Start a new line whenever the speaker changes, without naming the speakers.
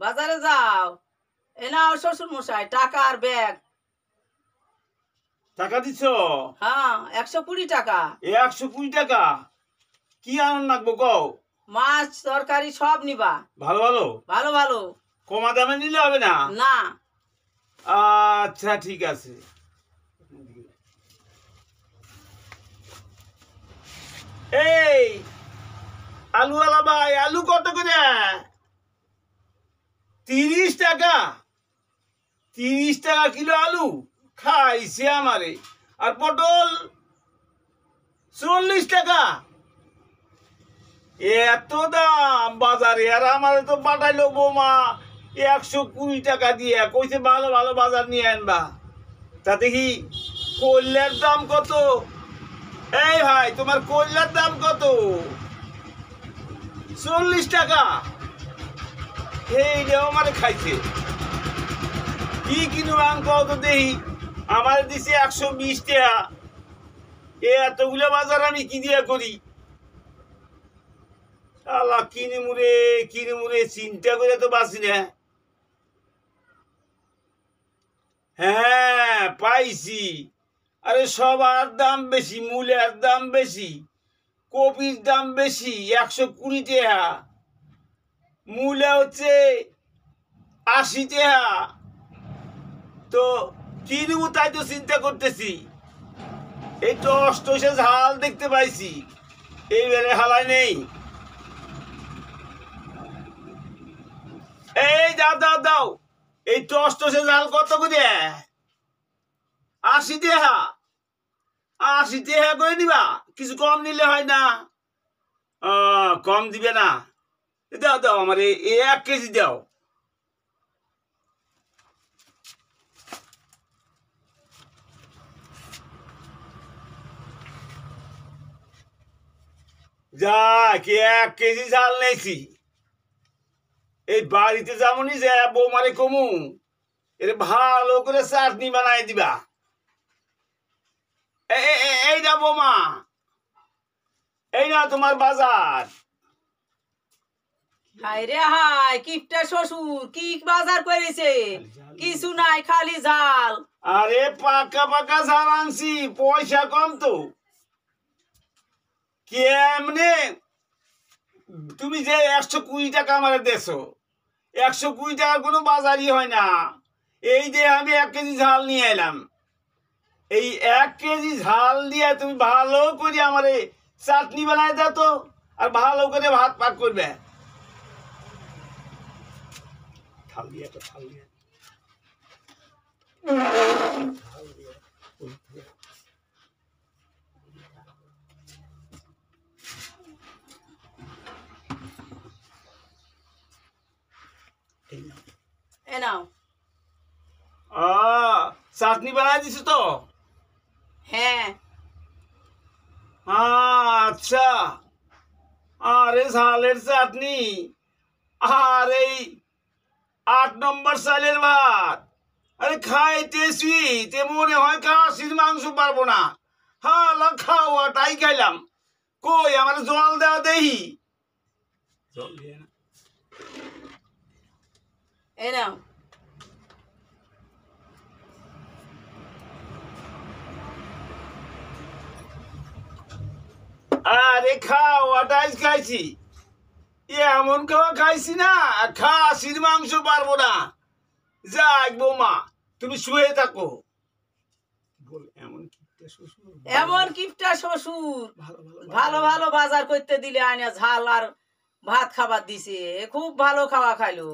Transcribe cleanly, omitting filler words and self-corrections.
বাজারে যাও, এ নাও শ্বশুর মশাই টাকা আর ব্যাগ।
টাকা দিছ?
হ্যাঁ, 120 টাকা।
120 টাকা? কি আনন্দ লাগবো কও?
মাছ তরকারি সব নিবা।
ভালো ভালো
ভালো ভালো।
কমা দামে নিলে হবে না?
না।
আচ্ছা ঠিক আছে। এই আলু আলা ভাই, আলু কত করে? 30 টাকা? 30 টাকা কিলো আলু? খাইছে আমারে। আর পটল 40 টাকা? এত দাম বাজারে। আর আমারে তো পাঠাইলো বৌমা 120 টাকা দিয়ে, কইছে ভালো ভালো বাজার নিয়ে আনবা। তা দেখি কল্যার দাম কত? এই ভাই, তোমার কল্যার দাম কত? 40 টাকা? এই রে আমারে খাইছে। কি কিনবো আমি কত দেখি? আমার দিছে 120 টাকা। এতগুলো বাজার আমি কি দিয়ে করি? শালা কিনে মুড়ে চিন্তা করে তো বাঁচি না। হ্যাঁ পাইছি। আরে সবার দাম বেশি, মূলের দাম বেশি, কপির দাম বেশি। 120 টাকা, মূলে হচ্ছে 80 টাকা। তো কি নেবো তাই তো চিন্তা করতেছি। এই টসটসে ঝাল দেখতে পাইছি, এইবারে হালায় নেই। এই দাও দাও দাও, এই টসটসে ঝাল কত করে? 80 টাকা? 80 টাকা করে দিবা? কিছু কম নিলে হয় না? কম দিবে না? দাও দাও, আমার 1 কেজি দাও। যাক 1 কেজি ঝাল নেছি। এই বাড়িতে যেমনই যে বৌমারে কমু, এর ভালো করে চাটনি বানাই দিবা। এই না বৌমা, এই না তোমার বাজার।
হাই রে হাই, কিপটা শ্বশুর কি বাজার করেছে? কিছু নাই, খালি ঝাল।
আরে পাকা পাকা ঝাল আনছি, পয়সা কম তো। কেমনে তুমি যে 120 টাকা আমারে দেছো? 120 টাকার কোনো বাজারই হয় না। এই যে আমি 1 কেজি ঝাল নিয়ে এলাম, এই 1 কেজি ঝাল দিয়ে তুমি ভালো করে আমারে চাটনি বানাই দাও তো, আর ভালো করে ভাত পাক করবে। থাল দিয়ে তো থাল দিয়ে
এ নাও।
চাটনি বানাই দিছো তো?
হ্যাঁ।
আচ্ছা। আরে ঝালের চাটনি আর এই 8 নম্বর চালের ভাত। আরে খাইতেছি তে মনে হয় খাসির মাংস পারবো না। হালা খাওয়াটাই খাইলাম। কই আমার জল দেওয়া দেহি। জল দিয়ে না।
এ নাও।
আরে খাওয়াটাই খাইছি, এমন খাওয়া খাইছি না খাসির মাংস পারবো না। যাক বৌমা, তুমি শুয়ে থাকো।
এমন কিপটা শ্বশুর ভালো ভালো বাজার করতে দিলে আইনা ঝাল আর ভাত খাবার দিছে, খুব ভালো খাওয়া খাইলো।